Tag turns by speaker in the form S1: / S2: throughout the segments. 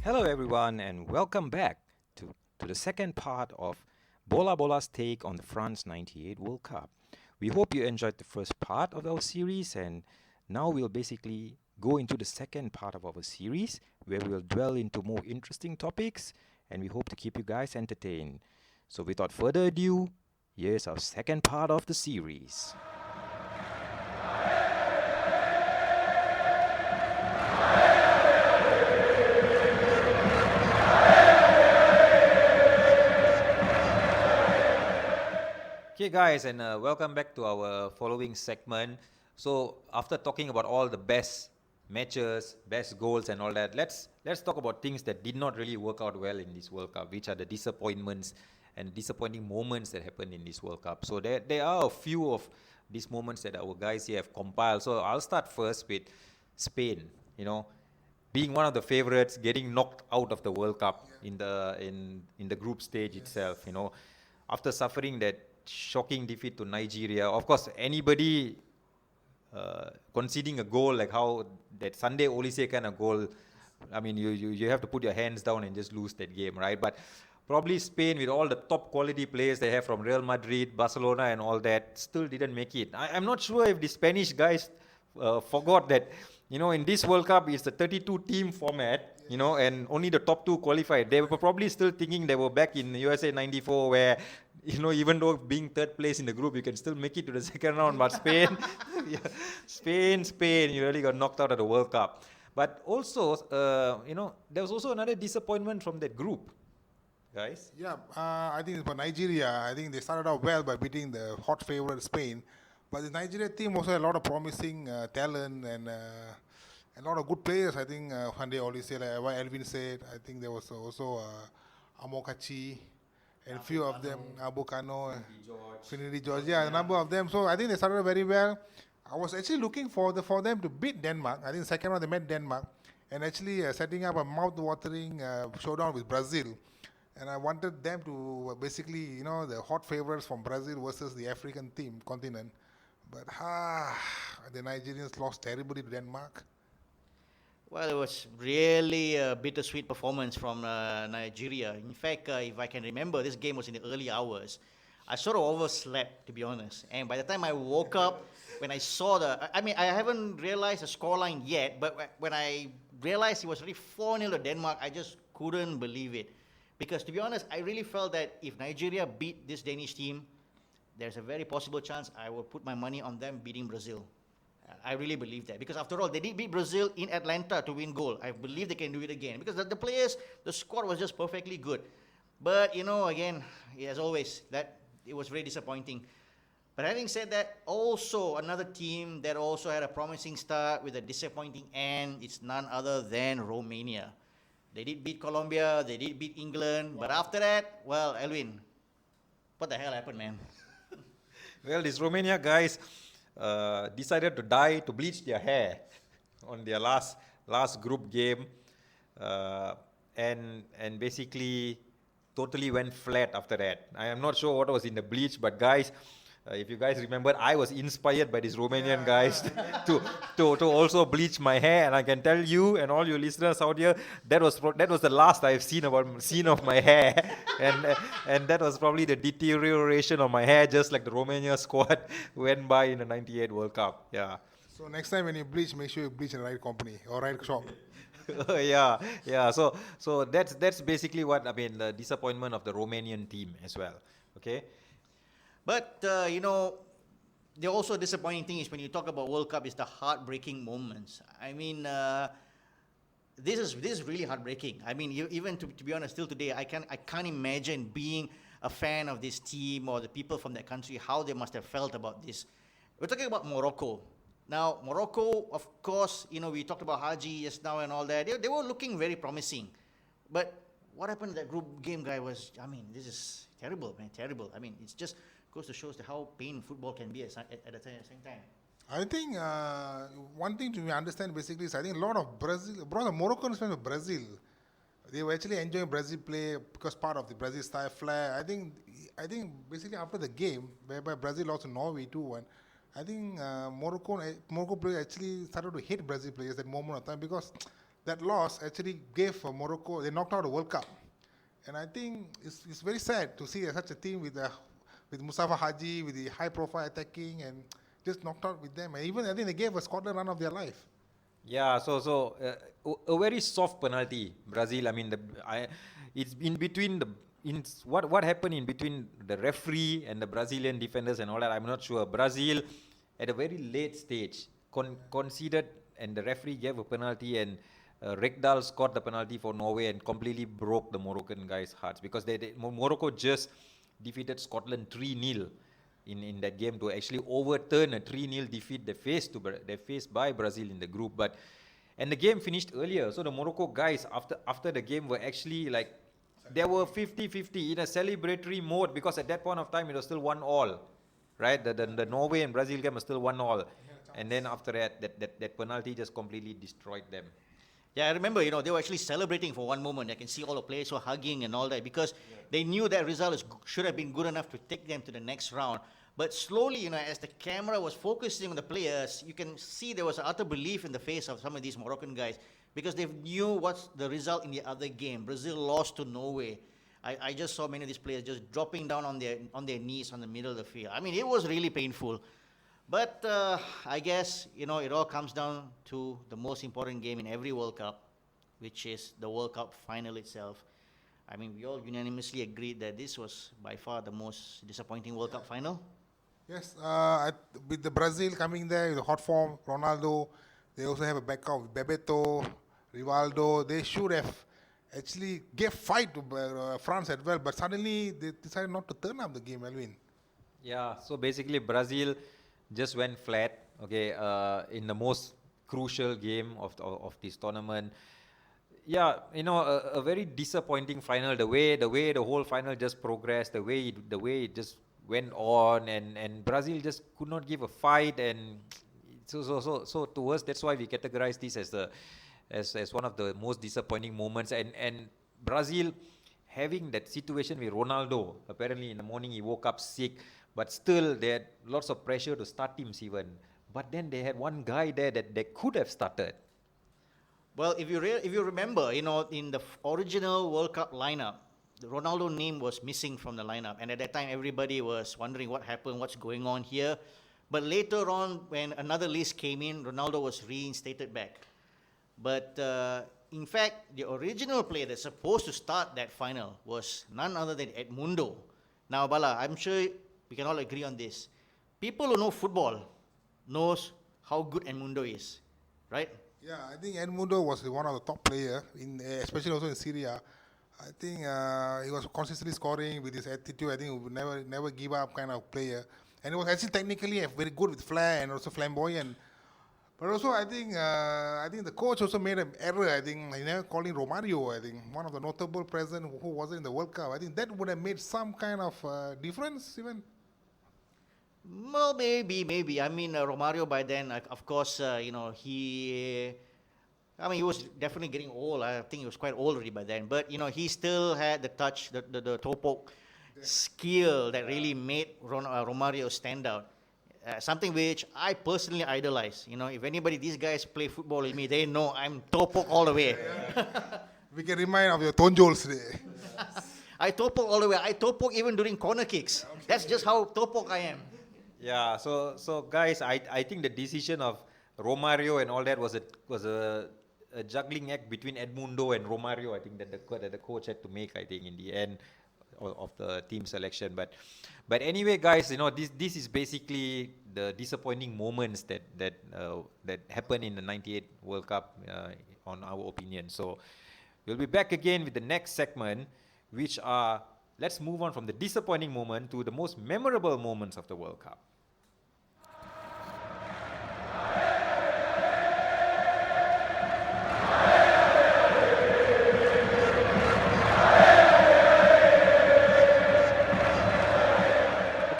S1: Hello, everyone, and welcome back to the second part of Bola Bola's take on the France 98 World Cup. We hope you enjoyed the first part of our series, and now we'll basically go into the second part of our series where we'll dwell into more interesting topics and we hope to keep you guys entertained. So, without further ado, here's our second part of the series. Okay, guys, and welcome back to our following segment. So, after talking about all the best matches, best goals, and all that, let's talk about things that did not really work out well in this World Cup, which are the disappointments and disappointing moments that happened in this World Cup. So, there are a few of these moments that our guys here have compiled. So, I'll start first with Spain. Being one of the favorites, getting knocked out of the World Cup in the group stage itself. After suffering that shocking defeat to Nigeria. Of course, anybody conceding a goal like how that Sunday Olise kind of goal, I mean, you have to put your hands down and just lose that game, right? But probably Spain, with all the top quality players they have from Real Madrid, Barcelona, and all that, still didn't make it. I'm not sure if the Spanish guys forgot that, in this World Cup, it's a 32-team format, and only the top two qualified. They were probably still thinking they were back in USA 94 where, even though being third place in the group, you can still make it to the second round. But Spain, yeah, Spain, you really got knocked out of the World Cup. But also, there was also another disappointment from that group, guys.
S2: Yeah, I think for Nigeria, I think they started out well by beating the hot favorite Spain. But the Nigeria team also had a lot of promising talent and a lot of good players. I think Hande Olise, like what Elvin said, I think there was also Amokachi and a few of them, Abu Kano, Finidi George, yeah, a number of them. So I think they started very well. I was actually looking for them to beat Denmark. I think second round they met Denmark and actually setting up a mouth-watering showdown with Brazil. And I wanted them to basically, the hot favorites from Brazil versus the African team, continent. But the Nigerians lost terribly to Denmark.
S3: Well, it was really a bittersweet performance from Nigeria. In fact, if I can remember, this game was in the early hours. I sort of overslept, to be honest. And by the time I woke up, when I saw I haven't realized the scoreline yet, but when I realized it was already 4-0 to Denmark, I just couldn't believe it. Because to be honest, I really felt that if Nigeria beat this Danish team, there's a very possible chance I will put my money on them beating Brazil. I really believe that. Because after all, they did beat Brazil in Atlanta to win gold. I believe they can do it again. Because the players, the squad was just perfectly good. But, again, as always, that it was very disappointing. But having said that, also another team that also had a promising start with a disappointing end, it's none other than Romania. They did beat Colombia, they did beat England, but after that, well, Elvin, what the hell happened, man?
S1: Well, these Romania guys decided to bleach their hair on their last group game, and basically totally went flat after that. I am not sure what was in the bleach, but guys, if you guys remember, I was inspired by these Romanian guys to also bleach my hair, and I can tell you and all you listeners out here, that was the last I've seen of my hair, and that was probably the deterioration of my hair, just like the Romania squad went by in the '98 World Cup. Yeah.
S2: So next time when you bleach, make sure you bleach in the right company or right shop.
S1: yeah. So that's basically what I mean. The disappointment of the Romanian team as well. Okay.
S3: But, the also disappointing thing is when you talk about World Cup is the heartbreaking moments. I mean, this is really heartbreaking. I mean, even to be honest, still today, I can't imagine being a fan of this team or the people from that country, how they must have felt about this. We're talking about Morocco. Now, Morocco, of course, we talked about Haji just now and all that. They were looking very promising. But what happened in that group game, guy, was, this is terrible, man, terrible. It's just goes to show how pain football can be at the same time.
S2: I think one thing to understand basically is I think a lot of Moroccans fans of Brazil, they were actually enjoying Brazil play because part of the Brazil style flair. I think basically after the game, whereby Brazil lost to Norway 2-1, I think Morocco players actually started to hate Brazil players at that moment of time because that loss actually gave Morocco, they knocked out the World Cup. And I think it's very sad to see such a team with Mustafa Haji, with the high profile attacking, and just knocked out with them. And even I think they gave a Scotland run of their life.
S1: Yeah, a very soft penalty, Brazil. I mean, it's in between what happened in between the referee and the Brazilian defenders and all that. I'm not sure. Brazil, at a very late stage, conceded, and the referee gave a penalty, and Rekdal scored the penalty for Norway and completely broke the Moroccan guys' hearts, because Morocco just defeated Scotland 3-0 in that game to actually overturn a 3-0 defeat they faced by Brazil in the group. And the game finished earlier, so the Morocco guys after the game were actually like, they were 50-50 in a celebratory mode, because at that point of time it was still 1-1, right? The Norway and Brazil game was still 1-1, and then after that penalty just completely destroyed them.
S3: Yeah, I remember, they were actually celebrating for one moment. I can see all the players were hugging and all that, because they knew that result should have been good enough to take them to the next round. But slowly, as the camera was focusing on the players, you can see there was an utter belief in the face of some of these Moroccan guys, because they knew what's the result in the other game. Brazil lost to Norway. I just saw many of these players just dropping down on their knees on the middle of the field. I mean, it was really painful. But I guess, it all comes down to the most important game in every World Cup, which is the World Cup final itself. I mean, we all unanimously agreed that this was by far the most disappointing World Cup final.
S2: Yes, with the Brazil coming there with the hot form, Ronaldo, they also have a backup with Bebeto, Rivaldo. They should have actually gave fight to France as well, but suddenly they decided not to turn up the game, Alvin.
S1: Yeah, so basically Brazil just went flat, okay, in the most crucial game of this tournament. Yeah, a very disappointing final. The way the whole final just progressed, the way it just went on, and Brazil just could not give a fight, and so to us, that's why we categorize this as one of the most disappointing moments. And Brazil having that situation with Ronaldo, apparently in the morning he woke up sick, but still they had lots of pressure to start teams even. But then they had one guy there that they could have started.
S3: Well, if you remember, in the original World Cup lineup, the Ronaldo name was missing from the lineup, and at that time everybody was wondering what happened, what's going on here. But later on, when another list came in, Ronaldo was reinstated back. But in fact, the original player that's supposed to start that final was none other than Edmundo. Now, Bala, I'm sure we can all agree on this. People who know football knows how good Edmundo is, right?
S2: Yeah, I think Edmundo was one of the top players, especially also in Syria. I think he was consistently scoring with his attitude. I think he would never give up kind of player. And he was actually technically very good with flair and also flamboyant. But also, I think the coach also made an error. I think he never calling Romario. I think one of the notable present who wasn't in the World Cup. I think that would have made some kind of difference even.
S3: Well, maybe. I mean, Romario by then, of course, he was definitely getting old. I think he was quite old already by then. But, he still had the touch, the toe-poke skill that really made Romario stand out. Something which I personally idolize. If these guys play football with me, they know I'm toe-poke all the way.
S2: We can remind of your tonjols today.
S3: I toe-poke all the way. I toe-poke even during corner kicks. Okay. That's just how toe-poke I am.
S1: Yeah, so guys, I think the decision of Romario and all that was a juggling act between Edmundo and Romario. I think that the coach had to make, I think, in the end of the team selection. But anyway, guys, this is basically the disappointing moments that happened in the '98 World Cup, on our opinion. So we'll be back again with the next segment, which are, let's move on from the disappointing moment to the most memorable moments of the World Cup.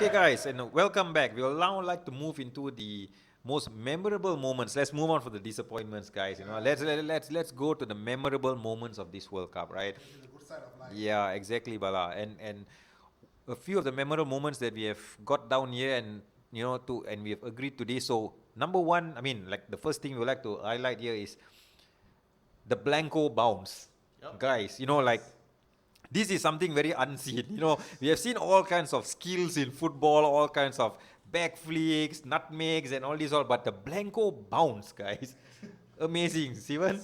S1: Okay, guys, and welcome back. We will now like to move into the most memorable moments. Let's move on from the disappointments, guys. Let's go to the memorable moments of this World Cup, right? Yeah, exactly, Bala. And a few of the memorable moments that we have got down here, and and we have agreed to this. So number one, the first thing we would like to highlight here is the Blanco bounce. Guys, like, this is something very unseen. We have seen all kinds of skills in football, all kinds of backflips, nutmegs, and all this all, but the Blanco bounce, guys, amazing. Steven?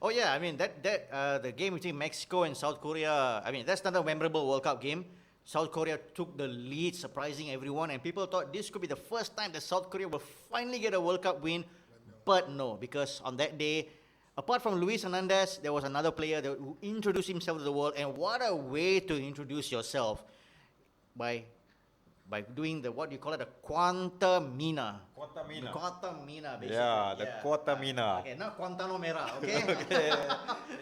S3: Oh yeah, I mean the game between Mexico and South Korea. I mean that's another memorable World Cup game. South Korea took the lead, surprising everyone, and people thought this could be the first time that South Korea will finally get a World Cup win. But no, because on that day, apart from Luis Hernandez, there was another player who introduced himself to the world, and what a way to introduce yourself by doing what do you call it, the Quanta Mina. Quanta Mina, basically.
S1: Yeah, the Quanta Mina.
S3: Okay, not Guantanamo Mera, okay?
S1: Okay.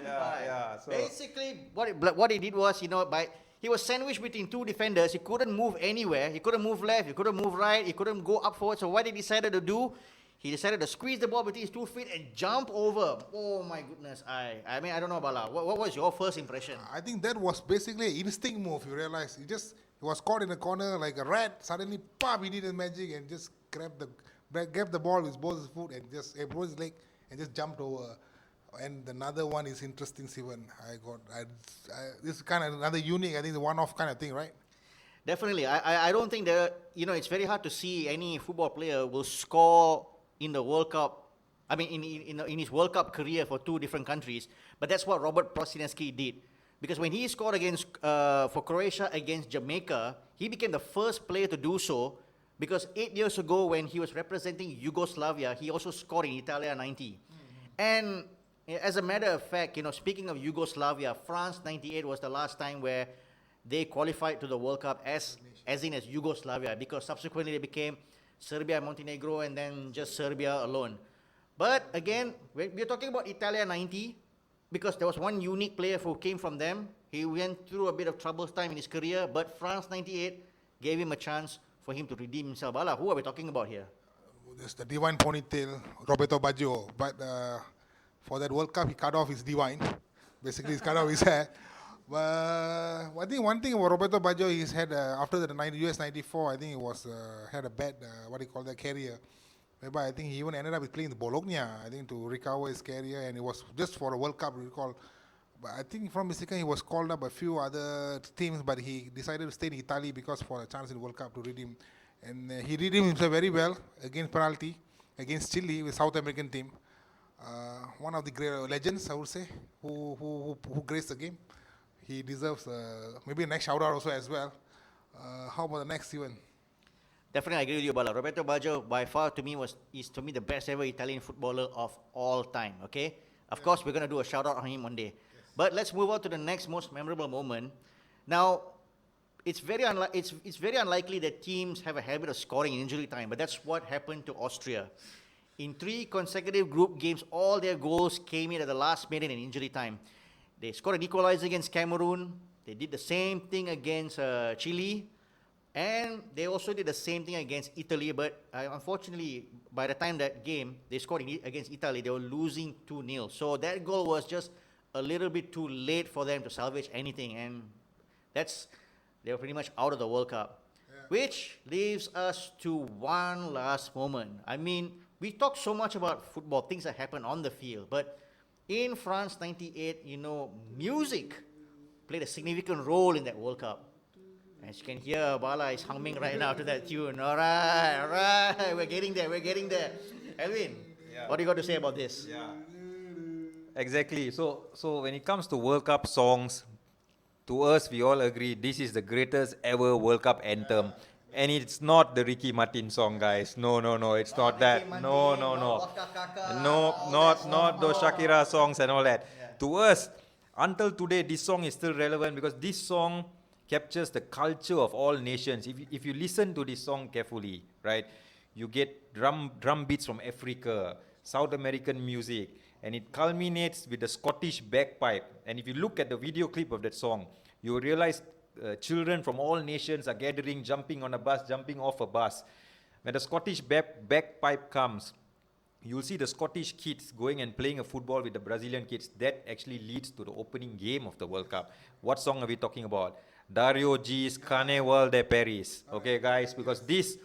S1: Yeah. So
S3: Basically, what he did was, he was sandwiched between two defenders. He couldn't move anywhere. He couldn't move left. He couldn't move right. He couldn't go up forward. So what he decided to do, he decided to squeeze the ball between his 2 feet and jump over. Oh my goodness! I mean, I don't know, Bala. What was your first impression?
S2: I think that was basically an instinct move. You realize he was caught in a corner like a rat. Suddenly, pop! He did his magic and just grabbed the ball with both his foot and just both his leg and just jumped over. And another one is interesting, Sivan. This is kind of another unique. I think the one-off kind of thing, right?
S3: Definitely. I don't think it's very hard to see any football player will score in the World Cup. I mean, in his World Cup career for two different countries. But that's what Robert Prosinecki did. Because when he scored for Croatia against Jamaica, he became the first player to do so. Because 8 years ago, when he was representing Yugoslavia, he also scored in Italia 90. And as a matter of fact, speaking of Yugoslavia, France 98 was the last time where they qualified to the World Cup as Yugoslavia, because subsequently they became Serbia, Montenegro, and then just Serbia alone. But again, we're talking about Italia 90 because there was one unique player who came from them. He went through a bit of troubled time in his career, but France 98 gave him a chance for him to redeem himself. Bala, who are we talking about here?
S2: There's the divine ponytail, Roberto Baggio. But for that World Cup, he cut off his divine. Basically, he's cut off his hair. But I think one thing about Roberto Baggio, he's had after the US 94, I think he had a bad career. Whereby I think he even ended up playing the Bologna, I think, to recover his career, and it was just for a World Cup, recall. But I think from mistaken, he was called up a few other teams, but he decided to stay in Italy because for a chance in the World Cup to redeem. And he redeemed himself very well against penalty, against Chile with South American team. One of the great legends, I would say, who graced the game. He deserves maybe a next shout out also as well. How about the next even?
S3: Definitely, I agree with you, Bala. Roberto Baggio, by far, is to me the best ever Italian footballer of all time. Okay, of course, we're gonna do a shout out on him one day. Yes. But let's move on to the next most memorable moment. Now, it's very unlikely that teams have a habit of scoring in injury time, but that's what happened to Austria. In 3 consecutive group games, all their goals came in at the last minute in injury time. They scored an equalizer against Cameroon. They did the same thing against Chile. And they also did the same thing against Italy. But unfortunately, by the time that game, they scored against Italy, they were losing 2-0. So that goal was just a little bit too late for them to salvage anything. And they were pretty much out of the World Cup. Yeah. Which leaves us to one last moment. I mean, we talk so much about football, things that happen on the field. But in France 98, music played a significant role in that World Cup. As you can hear, Bala is humming right now to that tune. All right, we're getting there. Elvin, what do you got to say about this?
S1: Yeah, exactly. So when it comes to World Cup songs, to us, we all agree this is the greatest ever World Cup anthem. And it's not the Ricky Martin song, guys. No, it's not that. No. Not those Shakira songs and all that. Yeah. To us, until today, this song is still relevant because this song captures the culture of all nations. If you listen to this song carefully, right, you get drum beats from Africa, South American music, and it culminates with the Scottish bagpipe. And if you look at the video clip of that song, you realize children from all nations are gathering, jumping on a bus, jumping off a bus. When the Scottish bagpipe comes, you'll see the Scottish kids going and playing a football with the Brazilian kids. That actually leads to the opening game of the World Cup. What song are we talking about? Dario G's Carnaval de Paris. Okay, guys, because this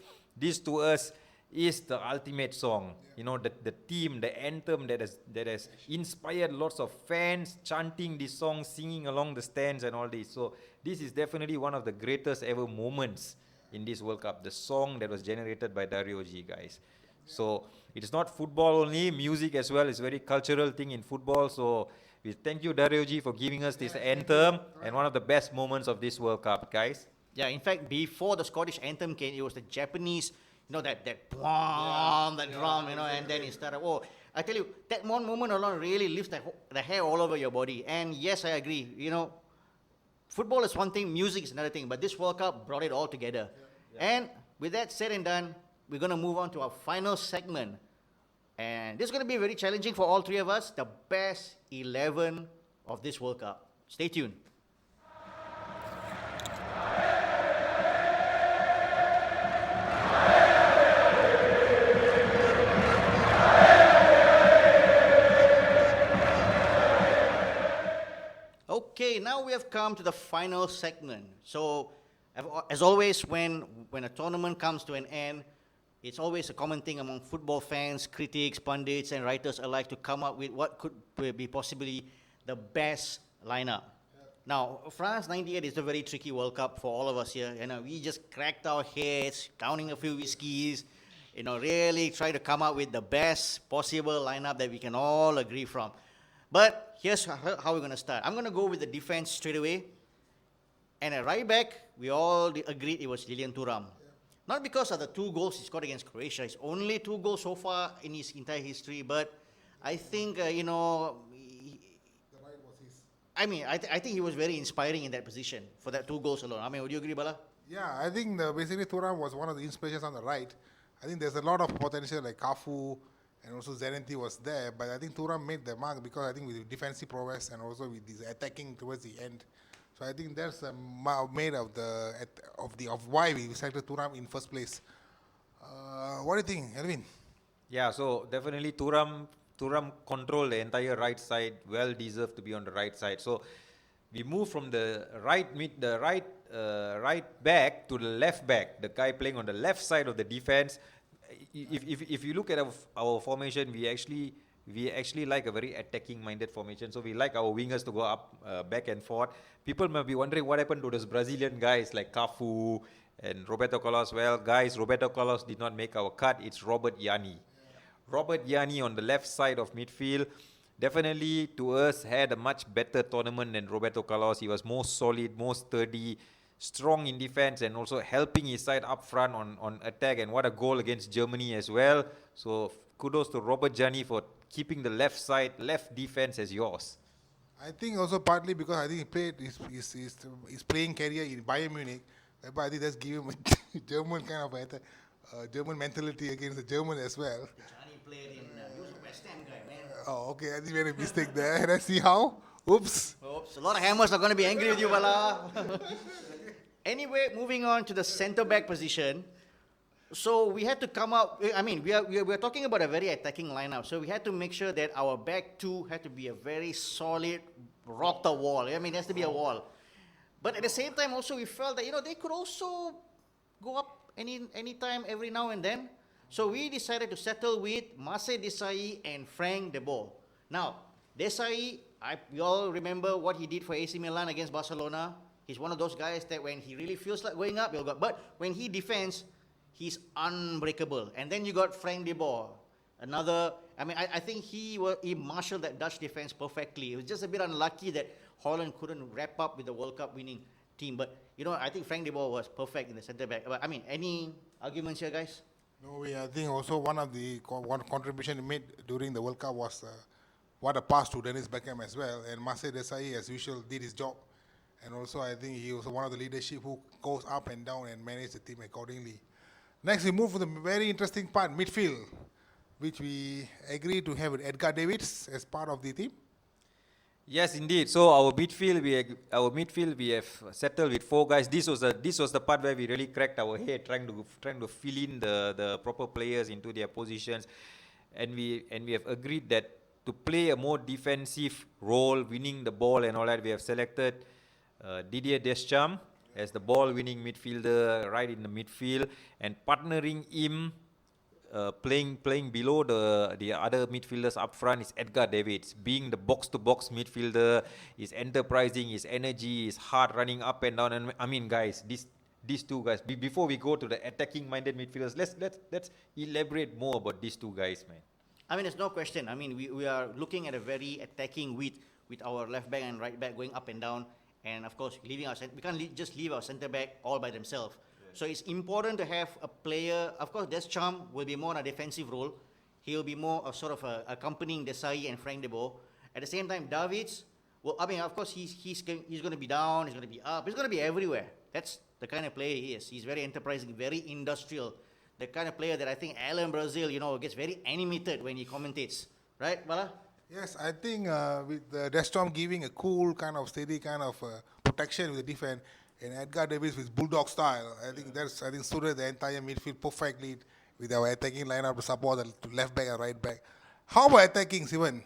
S1: to us is the ultimate song. You know, the theme, the anthem that has inspired lots of fans chanting this song, singing along the stands and all this. So this is definitely one of the greatest ever moments in this World Cup. The song that was generated by Dario G, guys. So it's not football only, music as well is very cultural thing in football. So we thank you, Dario G, for giving us this anthem and one of the best moments of this World Cup, guys.
S3: Yeah, in fact, before the Scottish anthem came, it was the Japanese, that drum, and then it started. Oh, I tell you, that one moment alone really lifts the hair all over your body. And yes, I agree. Football is one thing, music is another thing, but this World Cup brought it all together. And with that said and done, we're going to move on to our final segment. And this is going to be very challenging for all three of us, the best 11 of this World Cup. Stay tuned. Okay, now we have come to the final segment. So, as always, when a tournament comes to an end, it's always a common thing among football fans, critics, pundits, and writers alike to come up with what could be possibly the best lineup. Now, France '98 is a very tricky World Cup for all of us here. We just cracked our heads, downing a few whiskeys, really try to come up with the best possible lineup that we can all agree from. But here's how we're going to start. I'm going to go with the defense straight away. And at right back, we all agreed it was Lilian Thuram. Not because of the 2 goals he scored against Croatia. It's only 2 goals so far in his entire history. But I think,
S2: the right was his.
S3: I think he was very inspiring in that position for that 2 goals alone. Would you agree, Bala?
S2: Yeah, I think basically Thuram was one of the inspirations on the right. I think there's a lot of potential like Cafu and also Zeneti was there, but I think Thuram made the mark because I think with defensive prowess and also with his attacking towards the end. So I think that's made of why we selected Thuram in first place. What do you think, Elvin?
S1: Yeah, so definitely Thuram controlled the entire right side, well deserved to be on the right side. So we move from the right back to the left back, the guy playing on the left side of the defense. If you look at our formation, we actually like a very attacking-minded formation. So we like our wingers to go up, back and forth. People might be wondering what happened to those Brazilian guys like Cafu and Roberto Carlos. Well, guys, Roberto Carlos did not make our cut. It's Robert Yanni. Robert Yanni on the left side of midfield. Definitely, to us, had a much better tournament than Roberto Carlos. He was more solid, more sturdy, strong in defense, and also helping his side up front on attack. And what a goal against Germany as well. So kudos to Robert Gianni for keeping the left defense as yours.
S2: I think also partly because I think he played his playing career in Bayern Munich. But I think that's given him a German kind of German mentality against the German as well.
S3: Gianni played in he was a West Ham guy, man.
S2: Oh, okay. I think we made a mistake there. Let's see how. Oops.
S3: Oops. A lot of hammers are going to be angry with you, Bala. Anyway, moving on to the centre-back position. So we had to come up, we are talking about a very attacking lineup. So we had to make sure that our back 2 had to be a very solid, rock the wall. It has to be a wall. But at the same time also we felt that, they could also go up any time, every now and then. So we decided to settle with Marseille Desailly and Frank de Boer. Now, Desailly, we all remember what he did for AC Milan against Barcelona. He's one of those guys that when he really feels like going up, he'll go. But when he defends, he's unbreakable. And then you got Frank de Boer. Another, I think he marshaled that Dutch defense perfectly. It was just a bit unlucky that Holland couldn't wrap up with the World Cup winning team. But, I think Frank de Boer was perfect in the centre back. But, any arguments here, guys?
S2: No, I think also one contribution he made during the World Cup was what a pass to Dennis Beckham as well. And Marseille Desailly, as usual, did his job. And also, I think he was one of the leadership who goes up and down and manage the team accordingly. Next, we move to the very interesting part, midfield, which we agreed to have with Edgar Davids as part of the team.
S1: Yes, indeed. So our midfield, we have settled with 4 guys. This was the part where we really cracked our head trying to fill in the proper players into their positions, and we have agreed that to play a more defensive role, winning the ball and all that, we have selected Didier Deschamps as the ball-winning midfielder right in the midfield, and partnering him playing below the other midfielders up front is Edgar Davids. Being the box-to-box midfielder, is enterprising, his energy, his heart running up and down. And I mean, guys, these two guys. Before we go to the attacking-minded midfielders, let's elaborate more about these two guys, man.
S3: I mean, there's no question. I mean, we are looking at a very attacking with our left back and right back going up and down. And of course, we can't just leave our centre back all by themselves. So it's important to have a player. Of course, Des Cham will be more in a defensive role. He'll be more of sort of accompanying Desai and Frank de Boer. At the same time, Davids, well, I mean, of course, he's going to be down, he's going to be up, he's going to be everywhere. That's the kind of player he is. He's very enterprising, very industrial. The kind of player that I think Alan Brazil, gets very animated when he commentates. Right, Bala?
S2: Yes, I think with Des Cham giving a cool kind of steady kind of protection with the defense, and Edgar Davids with bulldog style, I think suited the entire midfield perfectly with our attacking lineup to support the left back and right back. How about attacking, Sivan?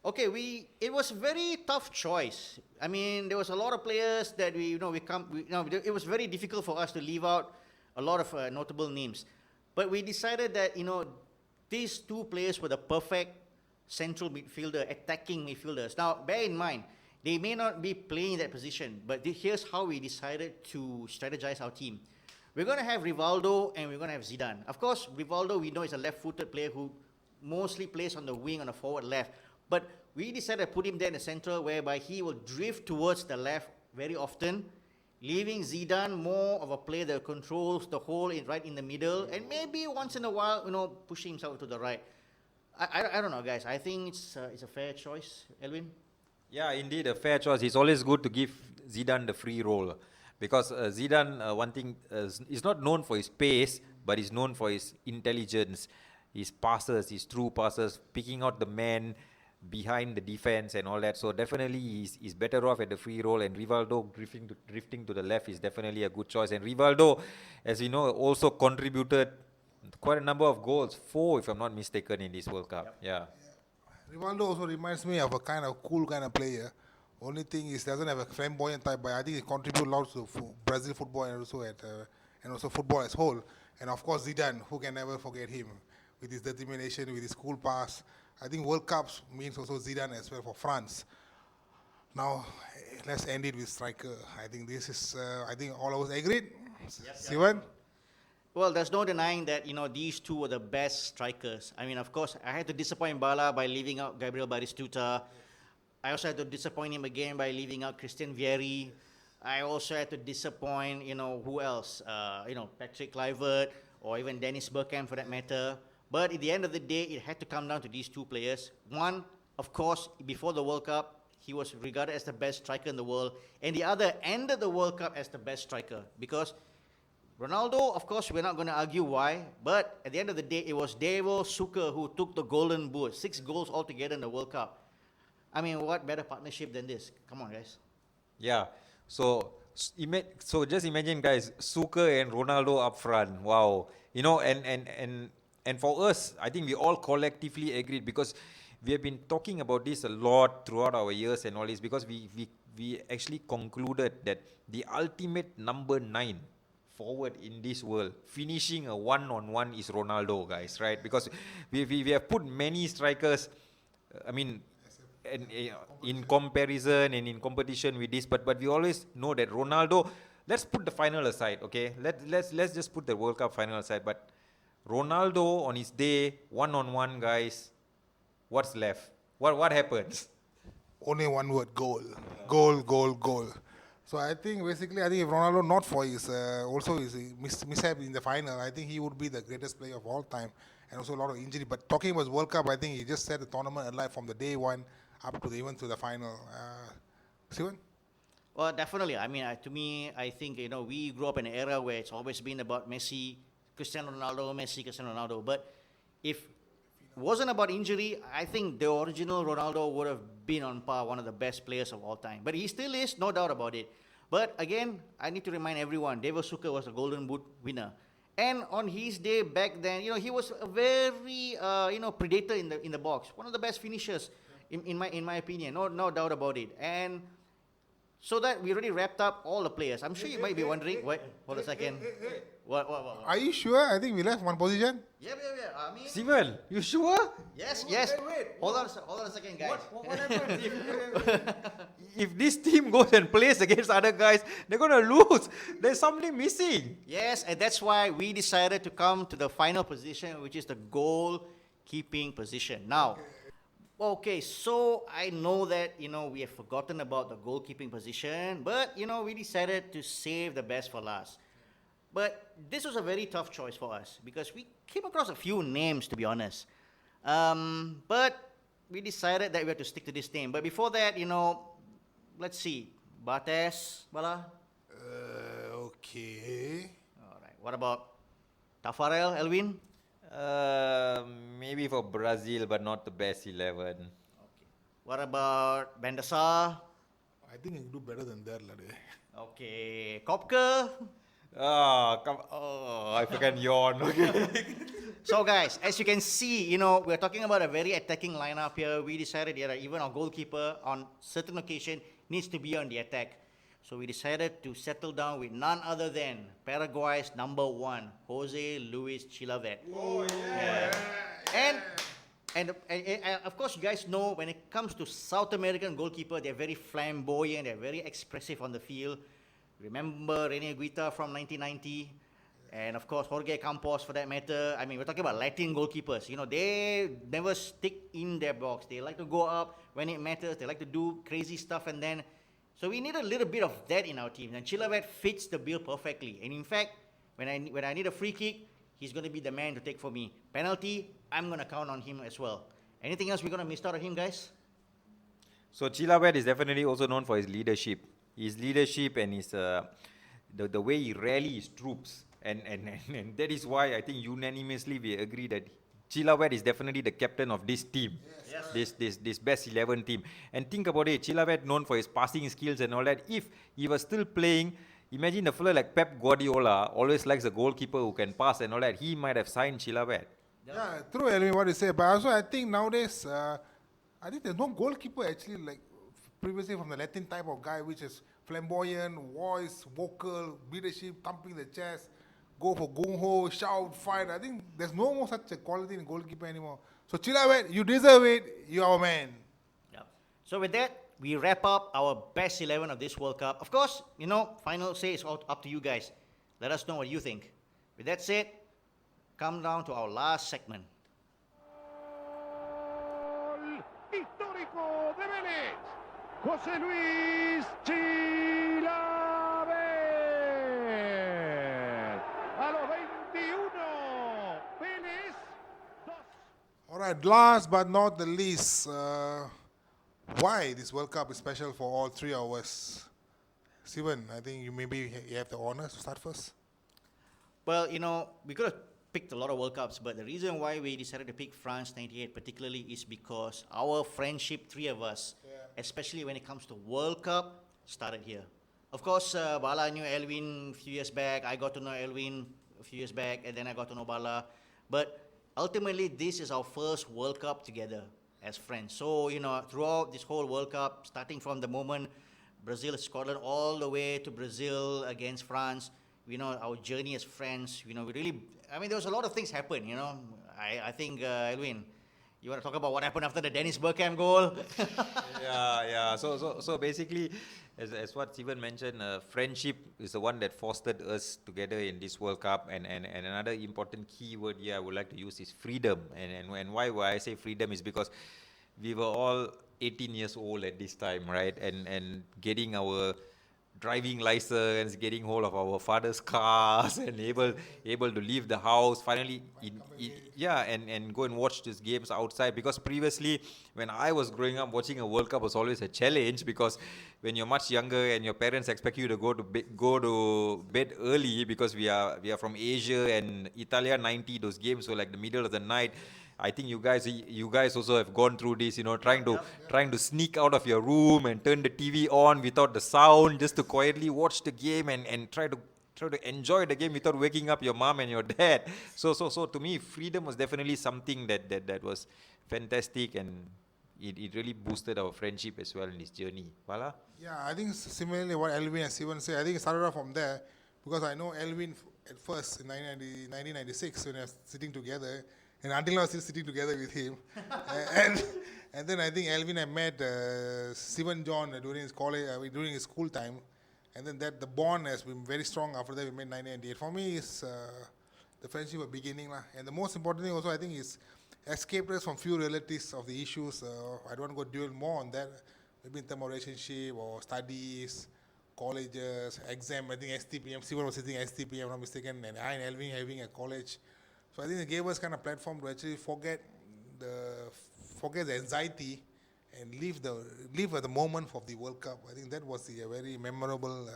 S3: Okay, it was a very tough choice. I mean, there was a lot of players that it was very difficult for us to leave out a lot of notable names. But we decided that, these two players were the perfect central midfielder, attacking midfielders. Now, bear in mind, they may not be playing that position, but here's how we decided to strategize our team. We're going to have Rivaldo and we're going to have Zidane. Of course, Rivaldo, we know, is a left-footed player who mostly plays on the wing, on the forward left. But we decided to put him there in the center, whereby he will drift towards the left very often, leaving Zidane more of a player that controls the whole right in the middle, and maybe once in a while, pushing himself to the right. I don't know, guys. I think it's a fair choice, Elwin.
S1: Yeah, indeed, a fair choice. It's always good to give Zidane the free role, because Zidane, one thing, is not known for his pace, but he's known for his intelligence, his passes, his true passes, picking out the man behind the defense and all that. So definitely he's better off at the free role, and Rivaldo drifting to the left is definitely a good choice. And Rivaldo, as we know, also contributed quite a number of goals, 4 if I'm not mistaken, in this World Cup. Yep. Yeah.
S2: Rivaldo also reminds me of a kind of cool kind of player. Only thing is, doesn't have a flamboyant type, but I think he contributes lots to Brazil football and also football as whole. And of course Zidane, who can never forget him with his determination, with his cool pass. I think World Cups means also Zidane as well for France. Now let's end it with striker. I think this is. I think all of us agreed. Sivan?
S3: Well, there's no denying that, these two were the best strikers. I mean, of course, I had to disappoint Bala by leaving out Gabriel Batistuta. I also had to disappoint him again by leaving out Christian Vieri. I also had to disappoint, who else? Patrick Kluivert or even Dennis Bergkamp for that matter. But at the end of the day, it had to come down to these two players. One, of course, before the World Cup, he was regarded as the best striker in the world. And the other ended the World Cup as the best striker, because Ronaldo, of course, we're not going to argue why, but at the end of the day, it was Devo Suker who took the golden boot, 6 goals altogether in the World Cup. I mean, what better partnership than this? Come on, guys.
S1: Yeah. So just imagine, guys, Suker and Ronaldo up front. Wow. And for us, I think we all collectively agreed, because we have been talking about this a lot throughout our years and all this, because we actually concluded that the ultimate number 9 forward in this world, finishing a one-on-one, is Ronaldo, guys, right? Because we have put many strikers, in comparison and in competition with this, but we always know that Ronaldo, let's put the final aside, okay? Let's just put the World Cup final aside, but Ronaldo on his day, one-on-one, guys, what's left? What happens?
S2: Only one word: goal. Goal, goal, goal. So I think basically, if Ronaldo not for his mishap in the final, I think he would be the greatest player of all time, and also a lot of injury. But talking about World Cup, I think he just set the tournament alive from the day one up to even to the final. Sivan?
S3: Well, definitely. I mean, to me, I think, we grew up in an era where it's always been about Messi, Cristiano Ronaldo, Messi, Cristiano Ronaldo. But if it wasn't about injury, I think the original Ronaldo would have been on par, one of the best players of all time. But he still is, no doubt about it. But again, I need to remind everyone, Devo Suker was a Golden Boot winner. And on his day back then, he was a very, predator in the box. One of the best finishers, in my opinion, no doubt about it. And so that we already wrapped up all the players. I'm sure you might be wondering, wait, hold a second. What?
S2: Are you sure? I think we left one position.
S3: Yeah. I mean,
S1: Steven, you sure?
S3: yes.
S1: Wait.
S3: Hold on a second, guys.
S1: What happens if this team goes and plays against other guys? They're gonna lose. There's something missing.
S3: Yes, and that's why we decided to come to the final position, which is the goal-keeping position. Now, okay, so I know that, we have forgotten about the goalkeeping position, but, we decided to save the best for last. But this was a very tough choice for us because we came across a few names, to be honest. But we decided that we had to stick to this name. But before that, let's see. Bates, Bala?
S2: Okay.
S3: All right. What about Tafarel, Elwin?
S1: Maybe for Brazil, but not the best 11.
S3: Okay. What about Bendasa?
S2: I think you can do better than that, lad.
S3: Okay. Kopke?
S1: I forgot yawn. Okay.
S3: So guys, as you can see, we're talking about a very attacking lineup here. We decided that even our goalkeeper on certain occasion needs to be on the attack. So we decided to settle down with none other than Paraguay's number 1, Jose Luis Chilavet.
S2: Oh,
S3: yeah. And of course, you guys know when it comes to South American goalkeeper, they're very flamboyant, they're very expressive on the field. Remember Rene Guita from 1990? And of course, Jorge Campos for that matter. I mean, we're talking about Latin goalkeepers. They never stick in their box. They like to go up when it matters. They like to do crazy stuff. And then, so we need a little bit of that in our team. And Chilavet fits the bill perfectly. And in fact, when I need a free kick, he's going to be the man to take for me. Penalty, I'm going to count on him as well. Anything else we're going to miss out of him, guys?
S1: So Chilavet is definitely also known for his leadership. His leadership and his the way he rallies troops. And that is why I think unanimously we agree that Chilavet is definitely the captain of this team. Yes. This best 11 team. And think about it, Chilavet known for his passing skills and all that. If he was still playing, imagine a fellow like Pep Guardiola always likes a goalkeeper who can pass and all that. He might have signed Chilavet.
S2: Yeah, true, Elvin, what you say. But also, I think nowadays, I think there's no goalkeeper actually like previously from the Latin type of guy, which is flamboyant, voice, vocal, leadership, thumping the chest, go for gung ho, shout, fight. I think there's no more such a quality in goalkeeper anymore. So Chilavet, you deserve it. You're our man.
S3: Yeah. So with that, we wrap up our best 11 of this World Cup. Of course, final say is all up to you guys. Let us know what you think. With that said, come down to our last segment.
S4: Histórico de Vélez, José Luis Chilaver. A los 21, Vélez 2.
S2: All right, last but not the least, why this World Cup is special for all three of us? Steven, I think you have the honors to start first.
S3: Well, we could have picked a lot of World Cups, but the reason why we decided to pick France 98 particularly is because our friendship, three of us, especially when it comes to World Cup, started here. Of course, Bala knew Elwin a few years back. I got to know Elwin a few years back, and then I got to know Bala. But ultimately, this is our first World Cup together as friends. So, throughout this whole World Cup, starting from the moment Brazil, Scotland, all the way to Brazil against France, our journey as friends, we really, there was a lot of things happen, I think, Elwin, you want to talk about what happened after the Dennis Bergkamp goal?
S1: Yeah. So basically, as what Steven mentioned, friendship is the one that fostered us together in this World Cup. And another important key word here I would like to use is freedom. And why I say freedom is because we were all 18 years old at this time, right? And getting our driving license, getting hold of our father's cars, and able to leave the house finally, and go and watch these games outside. Because previously, when I was growing up, watching a World Cup was always a challenge, because when you're much younger and your parents expect you to go to bed early, because we are from Asia, and Italia 90, those games were like the middle of the night. I think you guys also have gone through this, trying to sneak out of your room and turn the TV on without the sound, just to quietly watch the game and try to enjoy the game without waking up your mom and your dad. So to me, freedom was definitely something that was fantastic, and it really boosted our friendship as well in this journey. Bala?
S2: Yeah, I think similarly what Elvin and Steven say, I think it started off from there, because I know Elvin at first in 1996 when I was sitting together, and until now I was still sitting together with him. And then I think Alvin I met Sivan John during his college, during his school time, and then the bond has been very strong. After that we met 1998. For me, it's the friendship was beginning lah. And the most important thing also I think is escaped us from few relatives of the issues. I don't want to go dwell more on that. Maybe in terms of relationship or studies, colleges, exam. I think STPM, Sivan was sitting STPM, if I'm not mistaken, and I and Alvin having a college. So I think it gave us kind of platform to actually forget the anxiety and live at the moment of the World Cup. I think that was a very memorable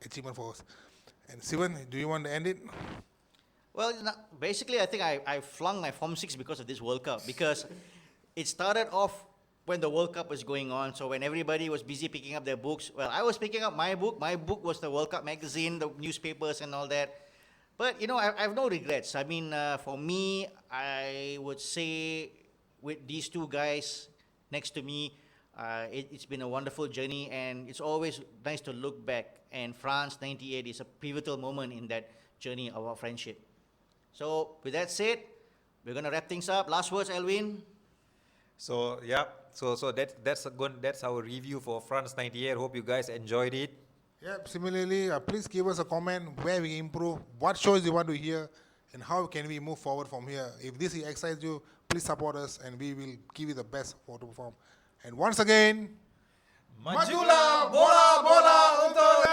S2: achievement for us. And Sivan, do you want to end it?
S3: Well, basically, I think I flung my Form 6 because of this World Cup. Because it started off when the World Cup was going on. So when everybody was busy picking up their books, well, I was picking up my book. My book was the World Cup magazine, the newspapers and all that. But, you know, I have no regrets. I mean, for me, I would say with these two guys next to me, it's been a wonderful journey, and it's always nice to look back. And France 98 is a pivotal moment in that journey of our friendship. So with that said, we're going to wrap things up. Last words, Alvin?
S1: So yeah, so that's our review for France 98. Hope you guys enjoyed it.
S2: Yeah, similarly, please give us a comment where we improve, what shows you want to hear, and how can we move forward from here. If this excites you, please support us, and we will give you the best for to perform. And once again,
S1: Majulah bola bola untuk